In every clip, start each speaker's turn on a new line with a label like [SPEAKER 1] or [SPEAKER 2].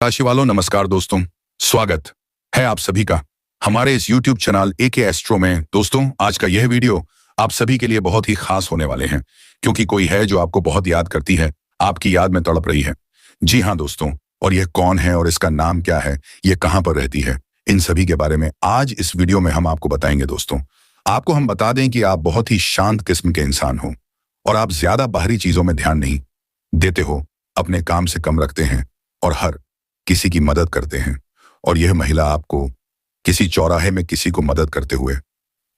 [SPEAKER 1] राशि वालों नमस्कार दोस्तों, स्वागत है आप सभी का हमारे इस YouTube चैनल एके एस्ट्रो में। दोस्तों, आज का यह वीडियो आप सभी के लिए बहुत ही खास होने वाले हैं, क्योंकि कोई है जो आपको बहुत याद करती है, आपकी याद में तड़प रही है। जी हाँ दोस्तों, और यह कौन है और इसका नाम क्या है, यह कहाँ पर रहती है, इन सभी के बारे में आज इस वीडियो में हम आपको बताएंगे। दोस्तों, आपको हम बता दें कि आप बहुत ही शांत किस्म के इंसान हो और आप ज्यादा बाहरी चीजों में ध्यान नहीं देते हो, अपने काम से कम रखते हैं और हर किसी की मदद करते हैं। और यह महिला आपको किसी चौराहे में किसी को मदद करते हुए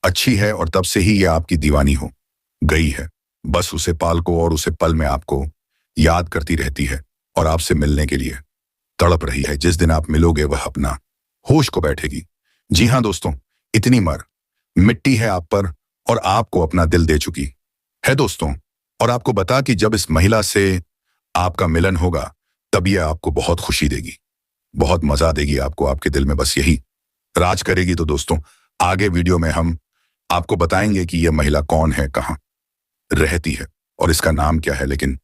[SPEAKER 1] अच्छी है और तब से ही यह आपकी दीवानी हो गई है। बस उसे पाल को और उसे पल में आपको याद करती रहती है और आपसे मिलने के लिए तड़प रही है। जिस दिन आप मिलोगे वह अपना होश को बैठेगी। जी हाँ दोस्तों, इतनी मिट्टी है आप पर और आपको अपना दिल दे चुकी है दोस्तों। और आपको बता कि जब इस महिला से आपका मिलन होगा तब यह आपको बहुत खुशी देगी, बहुत मजा देगी आपको, आपके दिल में बस यही राज करेगी। तो दोस्तों, आगे वीडियो में हम आपको बताएंगे कि यह महिला कौन है, कहाँ रहती है और इसका नाम क्या है। लेकिन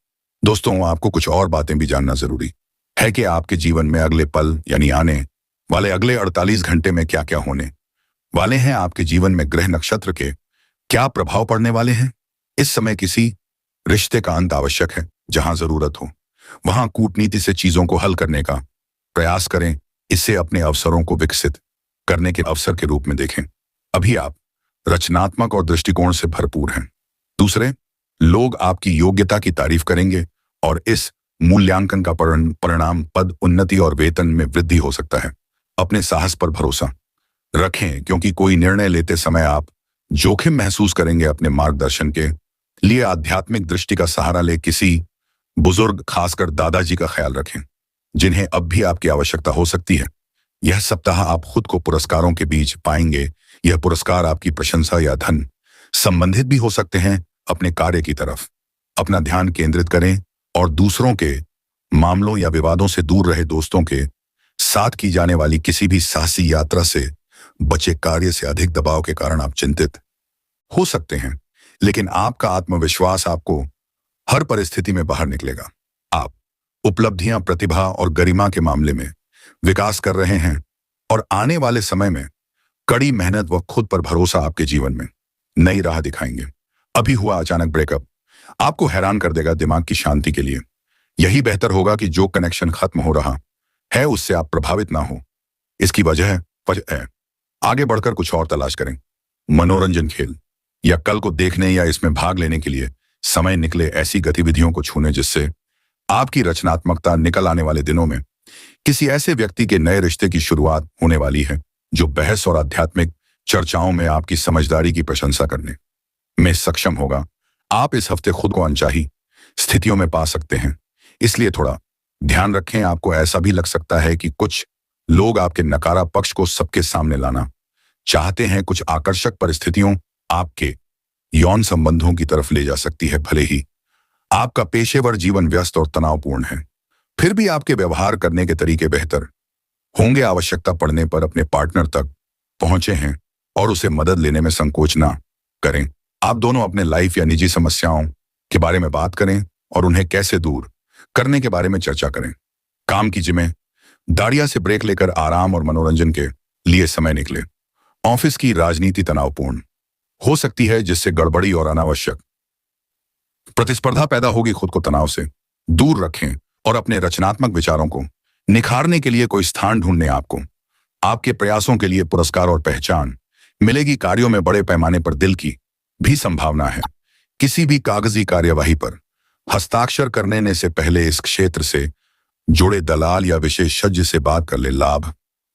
[SPEAKER 1] दोस्तों, आपको कुछ और बातें भी जानना जरूरी है कि आपके जीवन में अगले पल यानी आने वाले अगले 48 घंटे में क्या क्या होने वाले हैं। आपके जीवन में ग्रह नक्षत्र के क्या प्रभाव पड़ने वाले हैं। इस समय किसी रिश्ते का अंत आवश्यक है। जहां जरूरत हो वहां कूटनीति से चीजों को हल करने का प्रयास करें। इससे अपने अवसरों को विकसित करने के अवसर के रूप में देखें। अभी आप रचनात्मक और दृष्टिकोण से भरपूर हैं। दूसरे लोग आपकी योग्यता की तारीफ करेंगे और इस मूल्यांकन का परिणाम पद उन्नति और वेतन में वृद्धि हो सकता है। अपने साहस पर भरोसा रखें, क्योंकि कोई निर्णय लेते समय आप जोखिम महसूस करेंगे। अपने मार्गदर्शन के लिए आध्यात्मिक दृष्टि का सहारा ले किसी बुजुर्ग, खासकर दादाजी का ख्याल रखें, जिन्हें अब भी आपकी आवश्यकता हो सकती है। यह सप्ताह आप खुद को पुरस्कारों के बीच पाएंगे। यह पुरस्कार आपकी प्रशंसा या धन संबंधित भी हो सकते हैं। अपने कार्य की तरफ अपना ध्यान केंद्रित करें और दूसरों के मामलों या विवादों से दूर रहे। दोस्तों के साथ की जाने वाली किसी भी साहसी यात्रा से बचे। कार्य से अधिक दबाव के कारण आप चिंतित हो सकते हैं, लेकिन आपका आत्मविश्वास आपको हर परिस्थिति में बाहर निकलेगा। आप उपलब्धियां, प्रतिभा और गरिमा के मामले में विकास कर रहे हैं और आने वाले समय में कड़ी मेहनत व खुद पर भरोसा आपके जीवन में नई राह दिखाएंगे। अभी हुआ अचानक ब्रेकअप आपको हैरान कर देगा। दिमाग की शांति के लिए यही बेहतर होगा कि जो कनेक्शन खत्म हो रहा है उससे आप प्रभावित ना हो। इसकी वजह है आगे बढ़कर कुछ और तलाश करें। मनोरंजन, खेल या कल को देखने या इसमें भाग लेने के लिए समय निकले। ऐसी गतिविधियों को छूने जिससे आपकी रचनात्मकता निकल आने वाले दिनों में किसी ऐसे व्यक्ति के नए रिश्ते की शुरुआत होने वाली है जो बहस और आध्यात्मिक चर्चाओं में आपकी समझदारी की प्रशंसा करने में सक्षम होगा। आप इस हफ्ते खुद को अनचाही स्थितियों में पा सकते हैं, इसलिए थोड़ा ध्यान रखें। आपको ऐसा भी लग सकता है कि कुछ लोग आपके नकारा पक्ष को सबके सामने लाना चाहते हैं। कुछ आकर्षक परिस्थितियों आपके यौन संबंधों की तरफ ले जा सकती है। भले ही आपका पेशेवर जीवन व्यस्त और तनावपूर्ण है, फिर भी आपके व्यवहार करने के तरीके बेहतर होंगे। आवश्यकता पड़ने पर अपने पार्टनर तक पहुंचे हैं और उसे मदद लेने में संकोच ना करें। आप दोनों अपने लाइफ या निजी समस्याओं के बारे में बात करें और उन्हें कैसे दूर करने के बारे में चर्चा करें। काम की जिम्मेदारियों से ब्रेक लेकर आराम और मनोरंजन के लिए समय निकले। ऑफिस की राजनीति तनावपूर्ण हो सकती है, जिससे गड़बड़ी और अनावश्यक प्रतिस्पर्धा पैदा होगी। खुद को तनाव से दूर रखें और अपने रचनात्मक विचारों को निखारने के लिए कोई स्थान ढूंढने। आपको आपके प्रयासों के लिए पुरस्कार और पहचान मिलेगी। कार्यों में बड़े पैमाने पर दिल की भी संभावना है। किसी भी कागजी कार्यवाही पर हस्ताक्षर करने से पहले इस क्षेत्र से जुड़े दलाल या विशेषज्ञ से बात कर ले। लाभ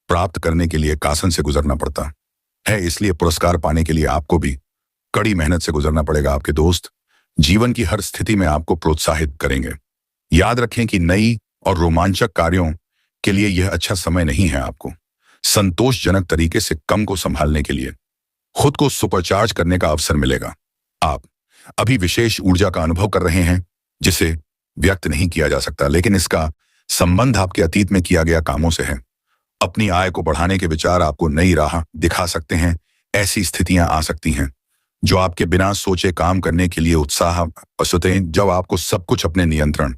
[SPEAKER 1] प्राप्त करने के लिए कासन से गुजरना पड़ता है, इसलिए पुरस्कार पाने के लिए आपको भी कड़ी मेहनत से गुजरना पड़ेगा। आपके दोस्त जीवन की हर स्थिति में आपको प्रोत्साहित करेंगे। याद रखें कि नई और रोमांचक कार्यों के लिए यह अच्छा समय नहीं है। आपको संतोषजनक तरीके से कम को संभालने के लिए खुद को सुपरचार्ज करने का अवसर मिलेगा। आप अभी विशेष ऊर्जा का अनुभव कर रहे हैं जिसे व्यक्त नहीं किया जा सकता, लेकिन इसका संबंध आपके अतीत में किया गया कामों से है। अपनी आय को बढ़ाने के विचार आपको नई राह दिखा सकते हैं। ऐसी स्थितियां आ सकती हैं जो आपके बिना सोचे काम करने के लिए उत्साह पसुते। जब आपको सब कुछ अपने नियंत्रण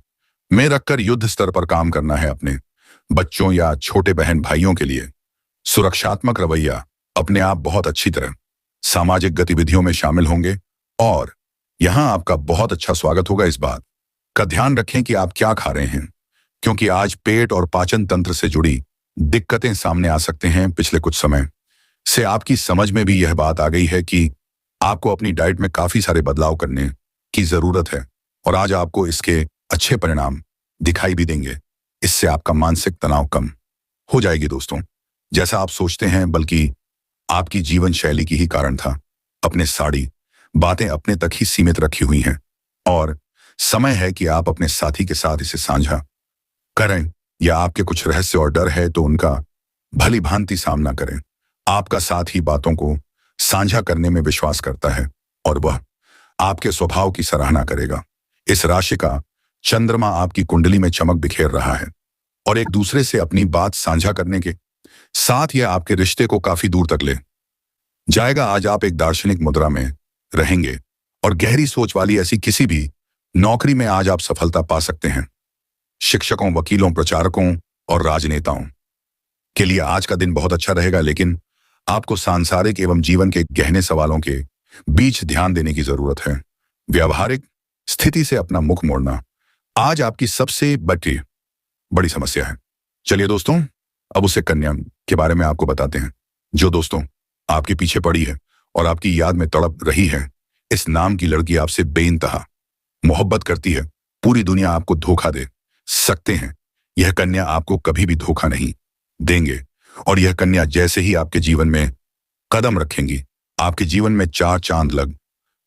[SPEAKER 1] में रखकर युद्ध स्तर पर काम करना है। अपने बच्चों या छोटे बहन भाइयों के लिए सुरक्षात्मक रवैया अपने आप बहुत अच्छी तरह सामाजिक गतिविधियों में शामिल होंगे और यहां आपका बहुत अच्छा स्वागत होगा। इस बात का ध्यान रखें कि आप क्या खा रहे हैं, क्योंकि आज पेट और पाचन तंत्र से जुड़ी दिक्कतें सामने आ सकते हैं। पिछले कुछ समय से आपकी समझ में भी यह बात आ गई है कि आपको अपनी डाइट में काफी सारे बदलाव करने की जरूरत है और आज आपको इसके अच्छे परिणाम दिखाई भी देंगे। इससे आपका मानसिक तनाव कम हो जाएगी। दोस्तों, जैसा आप सोचते हैं बल्कि आपकी जीवन शैली की ही कारण था। अपने साड़ी बातें अपने तक ही सीमित रखी हुई हैं और समय है कि आप अपने साथी के साथ इसे साझा करें, या आपके कुछ रहस्य और डर है तो उनका भली भांति सामना करें। आपका साथ ही बातों को साझा करने में विश्वास करता है और वह आपके स्वभाव की सराहना करेगा। इस राशि का चंद्रमा आपकी कुंडली में चमक बिखेर रहा है और एक दूसरे से अपनी बात साझा करने के साथ यह आपके रिश्ते को काफी दूर तक ले जाएगा। आज आप एक दार्शनिक मुद्रा में रहेंगे और गहरी सोच वाली ऐसी किसी भी नौकरी में आज आप सफलता पा सकते हैं। शिक्षकों, वकीलों, प्रचारकों और राजनेताओं के लिए आज का दिन बहुत अच्छा रहेगा, लेकिन आपको सांसारिक एवं जीवन के गहने सवालों के बीच ध्यान देने की जरूरत है। व्यावहारिक स्थिति से अपना मुख मोड़ना आज आपकी सबसे बड़ी समस्या है। चलिए दोस्तों, अब उसे कन्या के बारे में आपको बताते हैं, जो दोस्तों आपके पीछे पड़ी है और आपकी याद में तड़प रही है। इस नाम की लड़की आपसे बेइंतहा मोहब्बत करती है। पूरी दुनिया आपको धोखा दे सकते हैं, यह कन्या आपको कभी भी धोखा नहीं देंगे और यह कन्या जैसे ही आपके जीवन में कदम रखेंगी, आपके जीवन में चार चांद लग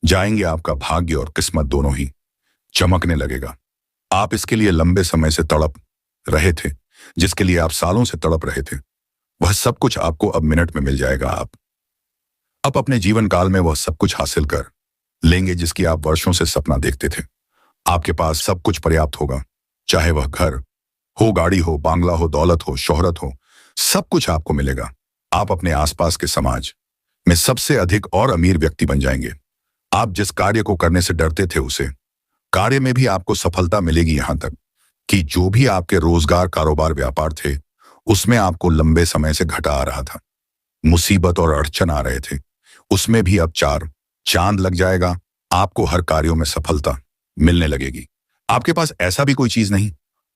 [SPEAKER 1] जाएंगे। आपका भाग्य और किस्मत दोनों ही चमकने लगेगा। आप इसके लिए लंबे समय से तड़प रहे थे, जिसके लिए आप सालों से तड़प रहे थे, वह सब कुछ आपको अब मिनट में मिल जाएगा। आप अपने जीवन काल में वह सब कुछ हासिल कर लेंगे जिसकी आप वर्षों से सपना देखते थे। आपके पास सब कुछ पर्याप्त होगा, चाहे वह घर हो, गाड़ी हो, बांग्ला हो, दौलत हो, शोहरत हो, सब कुछ आपको मिलेगा। आप अपने आसपास के समाज में सबसे अधिक और अमीर व्यक्ति बन जाएंगे। आप जिस कार्य को करने से डरते थे, उसे कार्य में भी आपको सफलता मिलेगी। यहां तक कि जो भी आपके रोजगार, कारोबार, व्यापार थे, उसमें आपको लंबे समय से घाटा आ रहा था, मुसीबत और अड़चन आ रहे थे, उसमें भी अब चार चांद लग जाएगा। आपको हर कार्यों में सफलता मिलने लगेगी। आपके पास ऐसा भी कोई चीज नहीं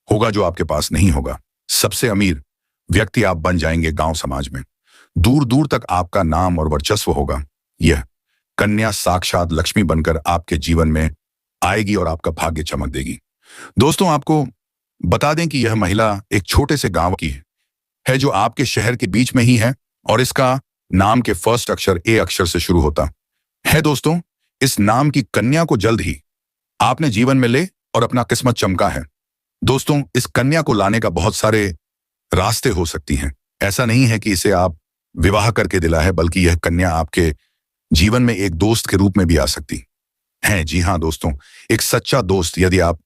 [SPEAKER 1] होगा जो आपके पास नहीं होगा। सबसे अमीर व्यक्ति आप बन जाएंगे। गांव समाज में दूर दूर तक आपका नाम और वर्चस्व होगा। यह कन्या साक्षात लक्ष्मी बनकर आपके जीवन में आएगी और आपका भाग्य चमक देगी। दोस्तों, आपको बता दें कि यह महिला एक छोटे से गांव की है जो आपके शहर के बीच में ही है और इसका नाम के फर्स्ट अक्षर ए अक्षर से शुरू होता है। दोस्तों, इस नाम की कन्या को जल्द ही आपने जीवन में ले और अपना किस्मत चमका है। दोस्तों, इस कन्या को लाने का बहुत सारे रास्ते हो सकती हैं। ऐसा नहीं है कि इसे आप विवाह करके दिला है, बल्कि यह कन्या आपके जीवन में एक दोस्त के रूप में भी आ सकती है। जी हाँ दोस्तों, एक सच्चा दोस्त यदि आप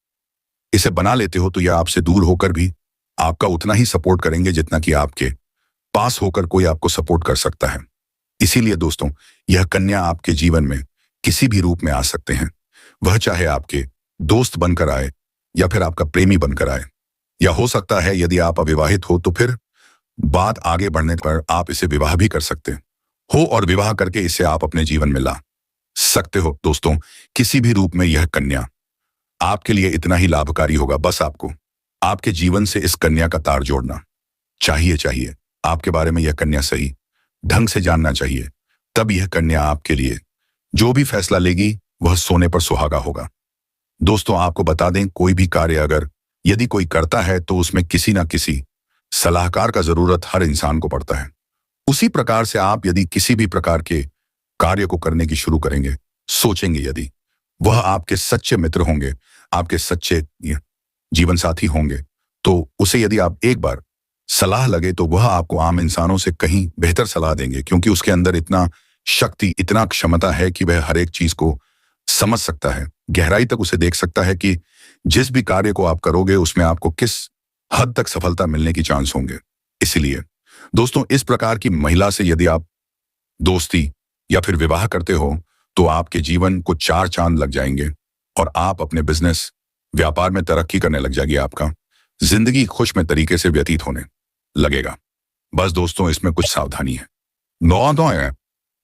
[SPEAKER 1] इसे बना लेते हो तो यह आपसे दूर होकर भी आपका उतना ही सपोर्ट करेंगे जितना कि आपके पास होकर कोई आपको सपोर्ट कर सकता है। इसीलिए दोस्तों, यह कन्या आपके जीवन में किसी भी रूप में आ सकते हैं। वह चाहे आपके दोस्त बनकर आए या फिर आपका प्रेमी बनकर आए, या हो सकता है यदि आप अविवाहित हो तो फिर बात आगे बढ़ने पर आप इसे विवाह भी कर सकते हो और विवाह करके इसे आप अपने जीवन में ला सकते हो। दोस्तों, किसी भी रूप में यह कन्या आपके लिए इतना ही लाभकारी होगा। बस आपको आपके जीवन से इस कन्या का तार जोड़ना चाहिए। आपके बारे में यह कन्या सही ढंग से जानना चाहिए। तब यह कन्या आपके लिए जो भी फैसला लेगी वह सोने पर सुहागा होगा। दोस्तों, आपको बता दें, कोई भी कार्य अगर यदि कोई करता है तो उसमें किसी ना किसी सलाहकार का जरूरत हर इंसान को पड़ता है। उसी प्रकार से आप यदि किसी भी प्रकार के कार्य को करने की शुरू करेंगे, सोचेंगे, यदि वह आपके सच्चे मित्र होंगे, आपके सच्चे जीवन साथी होंगे, तो उसे यदि आप एक बार सलाह लगे तो वह आपको आम इंसानों से कहीं बेहतर सलाह देंगे, क्योंकि उसके अंदर इतना शक्ति, इतना क्षमता है कि वह हर एक चीज को समझ सकता है, गहराई तक उसे देख सकता है कि जिस भी कार्य को आप करोगे उसमें आपको किस हद तक सफलता मिलने की चांस होंगे। इसलिए दोस्तों, इस प्रकार की महिला से यदि आप दोस्ती या फिर विवाह करते हो तो आपके जीवन को चार चांद लग जाएंगे और आप अपने बिजनेस, व्यापार में तरक्की करने लग जाएगी। आपका जिंदगी खुश में तरीके से व्यतीत होने लगेगा। बस दोस्तों, इसमें कुछ सावधानी है। नौ है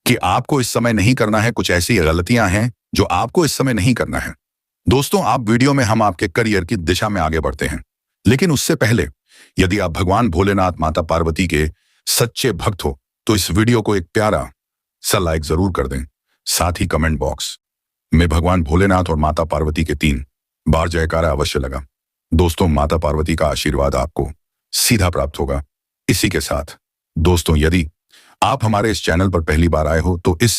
[SPEAKER 1] कि आपको इस समय नहीं करना है। कुछ ऐसी गलतियां हैं जो आपको इस समय नहीं करना है। दोस्तों, आप वीडियो में हम आपके करियर की दिशा में आगे बढ़ते हैं, लेकिन उससे पहले यदि आप भगवान भोलेनाथ माता पार्वती के सच्चे भक्त हो तो इस वीडियो को एक प्यारा सा लाइक जरूर कर दें। साथ ही कमेंट बॉक्स में भगवान भोलेनाथ और माता पार्वती के 3 बार जयकारा अवश्य लगा। दोस्तों, माता पार्वती का आशीर्वाद आपको सीधा प्राप्त होगा। इसी के साथ दोस्तों, यदि आप हमारे इस चैनल पर पहली बार आए हो तो इस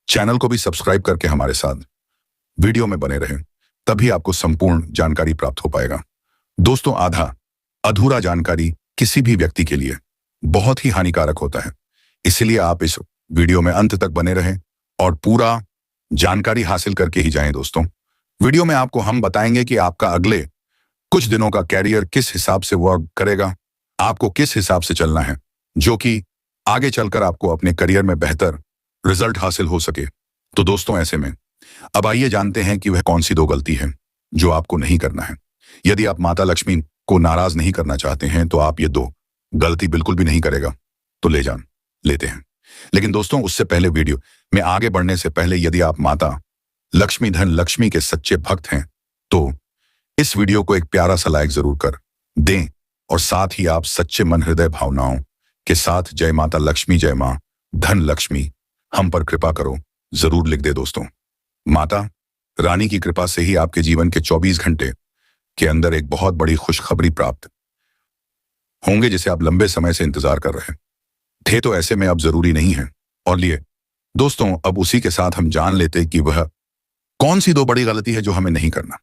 [SPEAKER 1] चैनल को भी सब्सक्राइब करके हमारे साथ वीडियो में बने रहें, तभी आपको संपूर्ण जानकारी प्राप्त हो पाएगा। दोस्तों, आधा अधूरा जानकारी किसी भी व्यक्ति के लिए बहुत ही हानिकारक होता है, इसलिए आप इस वीडियो में अंत तक बने रहें और पूरा जानकारी हासिल करके ही जाएं। दोस्तों, वीडियो में आपको हम बताएंगे कि आपका अगले कुछ दिनों का कैरियर किस हिसाब से वर्क करेगा, आपको किस हिसाब से चलना है, जो कि आगे चलकर आपको अपने करियर में बेहतर रिजल्ट हासिल हो सके। तो दोस्तों, ऐसे में अब आइए जानते हैं कि वह कौन सी 2 गलती है जो आपको नहीं करना है। यदि आप माता लक्ष्मी को नाराज नहीं करना चाहते हैं तो आप ये 2 गलती बिल्कुल भी नहीं करेगा तो लेते हैं। लेकिन दोस्तों, उससे पहले वीडियो में आगे बढ़ने से पहले यदि आप माता लक्ष्मी धन लक्ष्मी के सच्चे भक्त हैं तो इस वीडियो को एक प्यारा सा लाइक जरूर कर दें और साथ ही आप सच्चे मन हृदय भावनाओं के साथ जय माता लक्ष्मी, जय मां धन लक्ष्मी, हम पर कृपा करो जरूर लिख दे। दोस्तों, माता रानी की कृपा से ही आपके जीवन के 24 घंटे के अंदर एक बहुत बड़ी खुशखबरी प्राप्त होंगे जिसे आप लंबे समय से इंतजार कर रहे थे। तो ऐसे में अब जरूरी नहीं है। और लिए दोस्तों, अब उसी के साथ हम जान लेते कि वह कौन सी 2 बड़ी गलती है जो हमें नहीं करना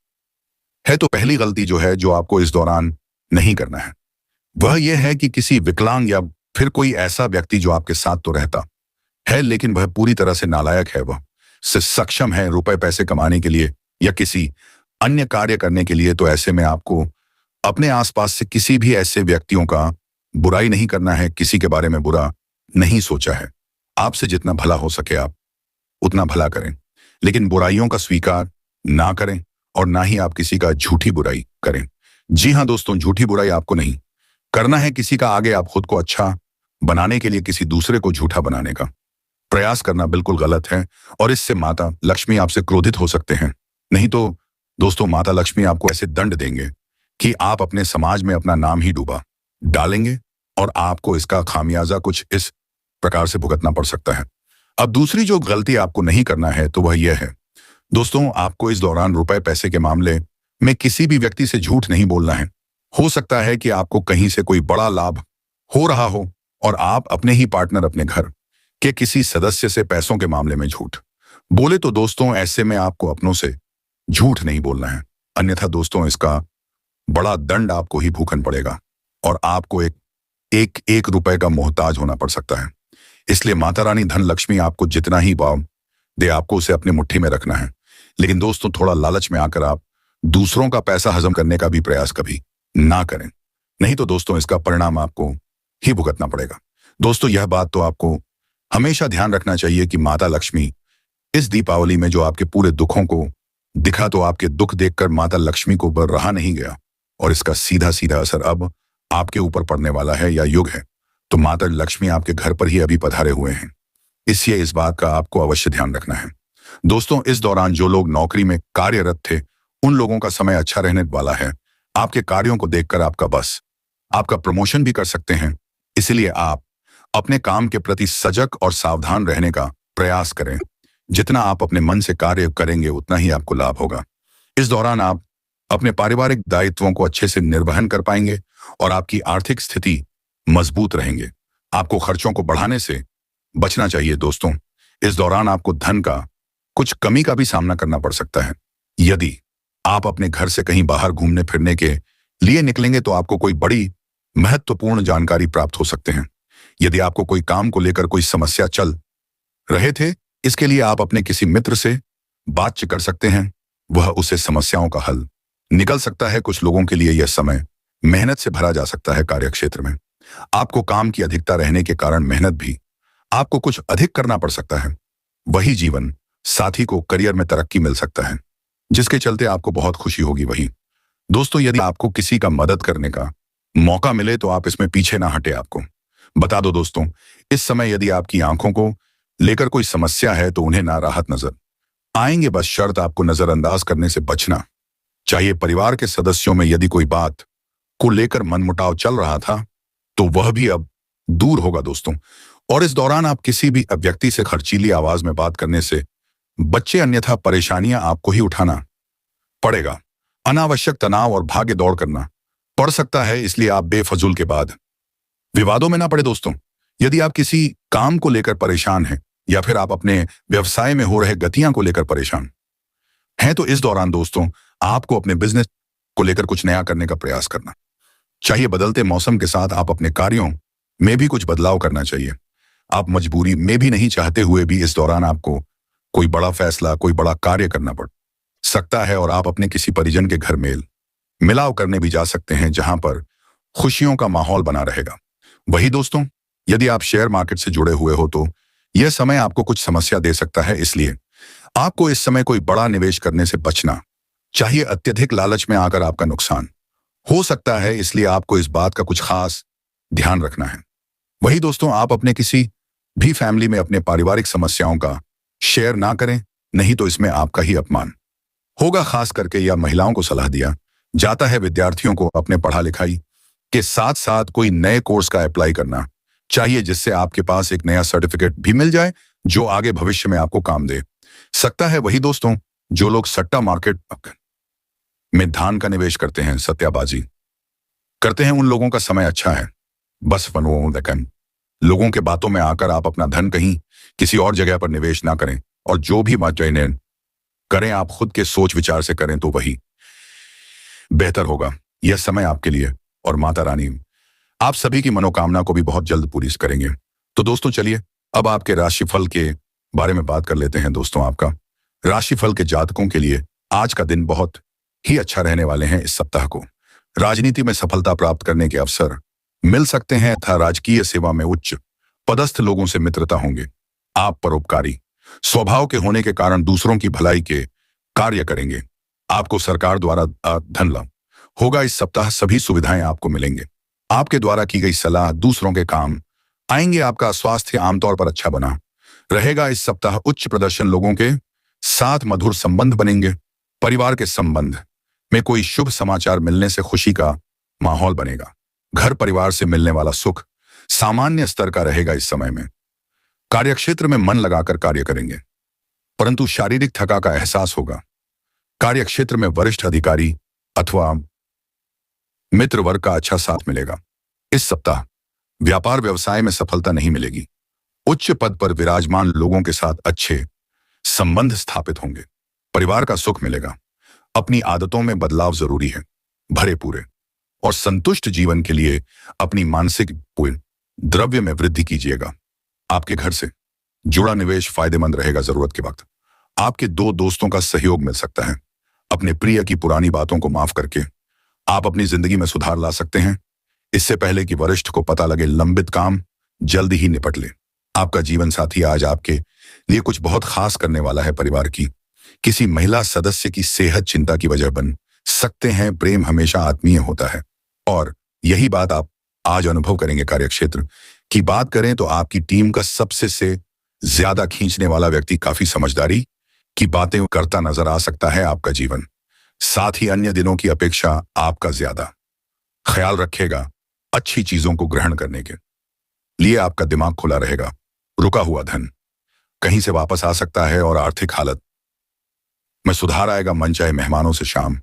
[SPEAKER 1] है। तो पहली गलती जो है, जो आपको इस दौरान नहीं करना है, वह यह है कि किसी विकलांग या फिर कोई ऐसा व्यक्ति जो आपके साथ तो रहता है लेकिन वह पूरी तरह से नालायक है, वह से सक्षम है रुपए पैसे कमाने के लिए या किसी अन्य कार्य करने के लिए, तो ऐसे में आपको अपने आसपास से किसी भी ऐसे व्यक्तियों का बुराई नहीं करना है, किसी के बारे में बुरा नहीं सोचा है। आपसे जितना भला हो सके आप उतना भला करें, लेकिन बुराइयों का स्वीकार ना करें और ना ही आप किसी का झूठी बुराई करें। जी हाँ दोस्तों, झूठी बुराई आपको नहीं करना है। किसी का आगे आप खुद को अच्छा बनाने के लिए किसी दूसरे को झूठा बनाने का प्रयास करना बिल्कुल गलत है और इससे माता लक्ष्मी आपसे क्रोधित हो सकते हैं। नहीं तो दोस्तों, माता लक्ष्मी आपको ऐसे दंड देंगे कि आप अपने समाज में अपना नाम ही डूबा डालेंगे और आपको इसका खामियाजा कुछ इस प्रकार से भुगतना पड़ सकता है। अब दूसरी जो गलती आपको नहीं करना है तो वह यह है दोस्तों, आपको इस दौरान रुपए पैसे के मामले में किसी भी व्यक्ति से झूठ नहीं बोलना है। हो सकता है कि आपको कहीं से कोई बड़ा लाभ हो रहा हो और आप अपने ही पार्टनर, अपने घर के किसी सदस्य से पैसों के मामले में झूठ बोले, तो दोस्तों ऐसे में आपको अपनों से झूठ नहीं बोलना है, अन्यथा दोस्तों इसका बड़ा दंड आपको ही भुगतना पड़ेगा और आपको एक रुपए का मोहताज होना पड़ सकता है। इसलिए माता रानी धन लक्ष्मी आपको जितना ही भाव दे, आपको उसे अपनी मुट्ठी में रखना है। लेकिन दोस्तों, थोड़ा लालच में आकर आप दूसरों का पैसा हजम करने का भी प्रयास कभी ना करें, नहीं तो दोस्तों इसका परिणाम आपको ही भुगतना पड़ेगा। दोस्तों, यह बात तो आपको हमेशा ध्यान रखना चाहिए कि माता लक्ष्मी इस दीपावली में जो आपके पूरे दुखों को दिखा, तो आपके दुख देखकर माता लक्ष्मी को बर रहा नहीं गया और इसका सीधा सीधा असर अब आपके ऊपर पड़ने वाला है या युग है। तो माता लक्ष्मी आपके घर पर ही अभी पधारे हुए हैं, इसलिए इस बात का आपको अवश्य ध्यान रखना है। दोस्तों, इस दौरान जो लोग नौकरी में कार्यरत थे उन लोगों का समय अच्छा रहने वाला है। आपके कार्यों को देखकर आपका प्रमोशन भी कर सकते हैं, इसलिए आप अपने काम के प्रति सजग और सावधान रहने का प्रयास करें। जितना आप अपने मन से कार्य करेंगे उतना ही आपको लाभ होगा। इस दौरान आप अपने पारिवारिक दायित्वों को अच्छे से निर्वहन कर पाएंगे और आपकी आर्थिक स्थिति मजबूत रहेंगे। आपको खर्चों को बढ़ाने से बचना चाहिए। दोस्तों, इस दौरान आपको धन का कुछ कमी का भी सामना करना पड़ सकता है। यदि आप अपने घर से कहीं बाहर घूमने फिरने के लिए निकलेंगे तो आपको कोई बड़ी महत्वपूर्ण जानकारी प्राप्त हो सकते हैं। यदि आपको कोई काम को लेकर कोई समस्या चल रहे थे, इसके लिए आप अपने किसी मित्र से बातचीत कर सकते हैं, वह उसे समस्याओं का हल निकल सकता है। कुछ लोगों के लिए यह समय मेहनत से भरा जा सकता है। कार्यक्षेत्र में आपको काम की अधिकता रहने के कारण मेहनत भी आपको कुछ अधिक करना पड़ सकता है। वही जीवन साथी को करियर में तरक्की मिल सकता है जिसके चलते आपको बहुत खुशी होगी। वही दोस्तों, यदि आपको किसी का मदद करने का मौका मिले तो आप इसमें पीछे ना हटे। आपको बता दो दोस्तों, इस समय यदि आपकी आंखों को लेकर कोई समस्या है तो उन्हें ना राहत नजर आएंगे, बस शर्त आपको नजरअंदाज करने से बचना चाहिए। परिवार के सदस्यों में यदि कोई बात को लेकर मनमुटाव चल रहा था तो वह भी अब दूर होगा दोस्तों। और इस दौरान आप किसी भी व्यक्ति से खर्चीली आवाज में बात करने से बच्चे, अन्यथा परेशानियां आपको ही उठाना पड़ेगा। अनावश्यक तनाव और भाग्य दौड़ करना पड़ सकता है, इसलिए आप बेफजूल के बाद विवादों में ना पड़े दोस्तों। यदि आप किसी काम को लेकर परेशान हैं या फिर आप अपने व्यवसाय में हो रहे गतियां को लेकर परेशान हैं तो इस दौरान दोस्तों आपको अपने बिजनेस को लेकर कुछ नया करने का प्रयास करना चाहिए। बदलते मौसम के साथ आप अपने कार्यों में भी कुछ बदलाव करना चाहिए। आप मजबूरी में भी नहीं चाहते हुए भी इस दौरान आपको कोई बड़ा फैसला, कोई बड़ा कार्य करना पड़ सकता है और आप अपने किसी परिजन के घर मेल मिलाव करने भी जा सकते हैं, जहां पर खुशियों का माहौल बना रहेगा। वही दोस्तों, यदि आप शेयर मार्केट से जुड़े हुए हो तो यह समय आपको कुछ समस्या दे सकता है, इसलिए आपको इस समय कोई बड़ा निवेश करने से बचना चाहिए। अत्यधिक लालच में आकर आपका नुकसान हो सकता है, इसलिए आपको इस बात का कुछ खास ध्यान रखना है। वही दोस्तों, आप अपने किसी भी फैमिली में अपने पारिवारिक समस्याओं का शेयर ना करें, नहीं तो इसमें आपका ही अपमान होगा। खास करके यह महिलाओं को सलाह दिया जाता है, विद्यार्थियों को अपने पढ़ा लिखाई के साथ साथ कोई नए कोर्स का अप्लाई करना चाहिए, जिससे आपके पास एक नया सर्टिफिकेट भी मिल जाए जो आगे भविष्य में आपको काम दे सकता है। वही दोस्तों, जो लोग सट्टा मार्केट में धन का निवेश करते हैं, सट्टेबाजी करते हैं, उन लोगों का समय अच्छा है। बस लोगों के बातों में आकर आप अपना धन कहीं किसी और जगह पर निवेश ना करें, और जो भी निर्णय करें आप खुद के सोच विचार से करें तो वही बेहतर होगा। यह समय आपके लिए और माता रानी आप सभी की मनोकामना को भी बहुत जल्द पूरी करेंगे। तो दोस्तों चलिए अब आपके राशिफल के बारे में बात कर लेते हैं। दोस्तों, आपका राशिफल के जातकों के लिए आज का दिन बहुत ही अच्छा रहने वाले हैं। इस सप्ताह को राजनीति में सफलता प्राप्त करने के अवसर मिल सकते हैं तथा राजकीय सेवा में उच्च पदस्थ लोगों से मित्रता होंगे। आप परोपकारी स्वभाव के होने के कारण दूसरों की भलाई के कार्य करेंगे। आपको सरकार द्वारा धन लाभ होगा। इस सप्ताह सभी सुविधाएं आपको मिलेंगे। आपके द्वारा की गई सलाह दूसरों के काम आएंगे। आपका स्वास्थ्य आमतौर पर अच्छा बना रहेगा। इस सप्ताह उच्च प्रदर्शन लोगों के साथ मधुर संबंध बनेंगे। परिवार के संबंध में कोई शुभ समाचार मिलने से खुशी का माहौल बनेगा। घर परिवार से मिलने वाला सुख सामान्य स्तर का रहेगा। इस समय में कार्यक्षेत्र में मन लगाकर कार्य करेंगे, परंतु शारीरिक थका का एहसास होगा। कार्यक्षेत्र में वरिष्ठ अधिकारी अथवा मित्र वर्ग का अच्छा साथ मिलेगा। इस सप्ताह व्यापार व्यवसाय में सफलता नहीं मिलेगी। उच्च पद पर विराजमान लोगों के साथ अच्छे संबंध स्थापित होंगे। परिवार का सुख मिलेगा। अपनी आदतों में बदलाव जरूरी है। भरे पूरे और संतुष्ट जीवन के लिए अपनी मानसिक द्रव्य में वृद्धि कीजिएगा। आपके घर से जुड़ा निवेश फायदेमंद रहेगा। जरूरत के वक्त आपके दो दोस्तों का सहयोग मिल सकता है। अपने प्रिय की पुरानी बातों को माफ करके आप अपनी जिंदगी में सुधार ला सकते हैं। इससे पहले कि वरिष्ठ को पता लगे, लंबित काम जल्द ही निपट ले। आपका जीवन साथी आज आपके लिए कुछ बहुत खास करने वाला है। परिवार की किसी महिला सदस्य की सेहत चिंता की वजह बन सकते हैं। प्रेम हमेशा आत्मीय होता है और यही बात आप आज अनुभव करेंगे। कार्यक्षेत्र की बात करें तो आपकी टीम का सबसे से ज्यादा खींचने वाला व्यक्ति काफी समझदारी की बातें करता नजर आ सकता है। आपका जीवन साथ ही अन्य दिनों की अपेक्षा आपका ज्यादा ख्याल रखेगा। अच्छी चीजों को ग्रहण करने के लिए आपका दिमाग खुला रहेगा। रुका हुआ धन कहीं से वापस आ सकता है और आर्थिक हालत में सुधार आएगा। मनचाहे मेहमानों से शाम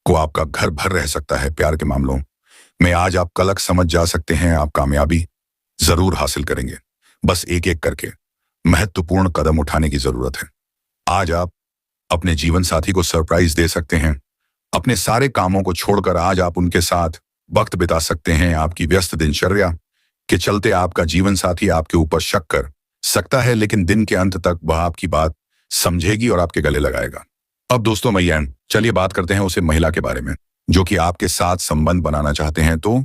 [SPEAKER 1] को आपका घर भर रह सकता है। प्यार के मामलों में आज आप कलक समझ जा सकते हैं। आप कामयाबी जरूर हासिल करेंगे। बस एक एक करके महत्वपूर्ण कदम उठाने की जरूरत है। आज आप अपने जीवन साथी को सरप्राइज दे सकते हैं। अपने सारे कामों को छोड़कर आज आप उनके साथ वक्त बिता सकते हैं। आपकी व्यस्त दिनचर्या के चलते आपका जीवन साथी आपके ऊपर शक कर सकता है, लेकिन दिन के अंत तक वह आपकी बात समझेगी और आपके गले लगाएगा। अब दोस्तों मैयान चलिए बात करते हैं उसे महिला के बारे में जो कि आपके साथ संबंध बनाना चाहते हैं। तो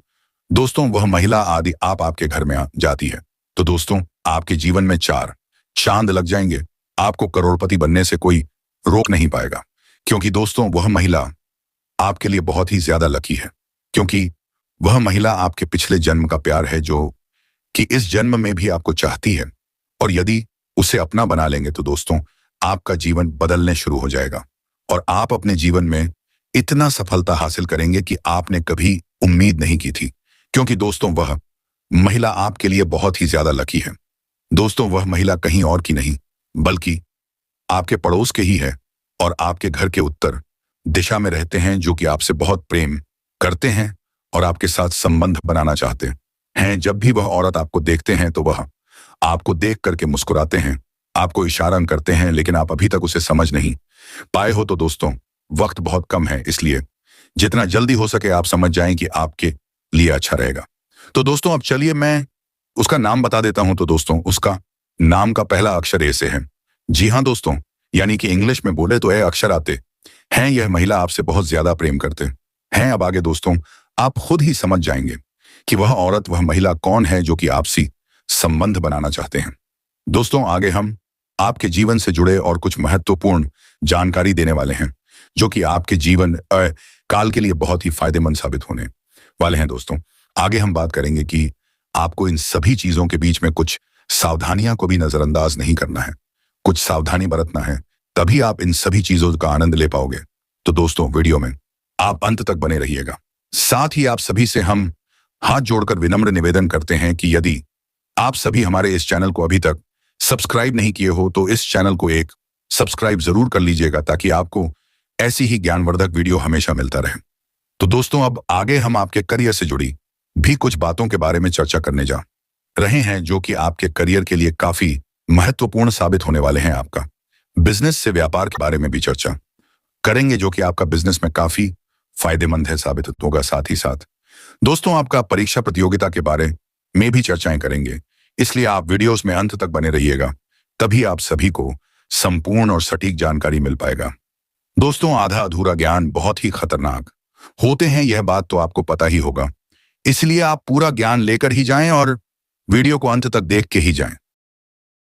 [SPEAKER 1] दोस्तों वह महिला आदि आपके घर में जाती है तो दोस्तों आपके जीवन में 4 चांद लग जाएंगे। आपको करोड़पति बनने से कोई रोक नहीं पाएगा, क्योंकि दोस्तों वह महिला आपके लिए बहुत ही ज्यादा लकी है, क्योंकि वह महिला आपके पिछले जन्म का प्यार है जो कि इस जन्म में भी आपको चाहती है। और यदि उसे अपना बना लेंगे तो दोस्तों आपका जीवन बदलने शुरू हो जाएगा और आप अपने जीवन में इतना सफलता हासिल करेंगे कि आपने कभी उम्मीद नहीं की थी, क्योंकि दोस्तों वह महिला आपके लिए बहुत ही ज्यादा लकी है। दोस्तों वह महिला कहीं और की नहीं बल्कि आपके पड़ोस के ही है और आपके घर के उत्तर दिशा में रहते हैं, जो कि आपसे बहुत प्रेम करते हैं और आपके साथ संबंध बनाना चाहते हैं। जब भी वह औरत आपको देखते हैं तो वह आपको देख करके मुस्कुराते हैं, आपको इशारा करते हैं, लेकिन आप अभी तक उसे समझ नहीं पाए हो। तो दोस्तों वक्त बहुत कम है, इसलिए जितना जल्दी हो सके आप समझ जाएं कि आपके लिए अच्छा रहेगा। तो दोस्तों अब चलिए मैं उसका नाम बता देता हूं। तो दोस्तों उसका नाम का पहला अक्षर ए से है। जी हाँ दोस्तों, यानी कि इंग्लिश में बोले तो ए अक्षर आते हैं। यह महिला आपसे बहुत ज्यादा प्रेम करते हैं। अब आगे दोस्तों आप खुद ही समझ जाएंगे कि वह औरत, वह महिला कौन है जो कि आपसी संबंध बनाना चाहते हैं। दोस्तों आगे हम आपके जीवन से जुड़े और कुछ महत्वपूर्ण जानकारी देने वाले हैं, जो कि आपके जीवन काल के लिए बहुत ही फायदेमंद साबित होने वाले हैं। दोस्तों आगे हम बात करेंगे कि आपको इन सभी चीजों के बीच में कुछ सावधानियां को भी नजरअंदाज नहीं करना है, कुछ सावधानी बरतना है, तभी आप इन सभी चीजों का आनंद ले पाओगे। तो दोस्तों वीडियो में आप अंत तक बने रहिएगा। साथ ही आप सभी से हम हाथ जोड़कर विनम्र निवेदन करते हैं कि यदि आप सभी हमारे इस चैनल को अभी तक सब्सक्राइब नहीं किए हो तो इस चैनल को एक सब्सक्राइब जरूर कर लीजिएगा, ताकि आपको ऐसी ही ज्ञानवर्धक वीडियो हमेशा मिलता रहे। तो दोस्तों अब आगे हम आपके करियर से जुड़ी भी कुछ बातों के बारे में चर्चा करने जा रहे हैं, जो कि आपके करियर के लिए काफी महत्वपूर्ण साबित होने वाले हैं। आपका बिजनेस से व्यापार के बारे में भी चर्चा करेंगे, जो कि आपका बिजनेस में काफी फायदेमंद है साबित होगा। साथ ही साथ दोस्तों आपका परीक्षा प्रतियोगिता के बारे में भी चर्चाएं करेंगे, इसलिए आप वीडियोस में अंत तक बने रहिएगा, तभी आप सभी को संपूर्ण और सटीक जानकारी मिल पाएगा। दोस्तों आधा अधूरा ज्ञान बहुत ही खतरनाक होते हैं, यह बात तो आपको पता ही होगा, इसलिए आप पूरा ज्ञान लेकर ही जाएं और वीडियो को अंत तक देख के ही जाएं।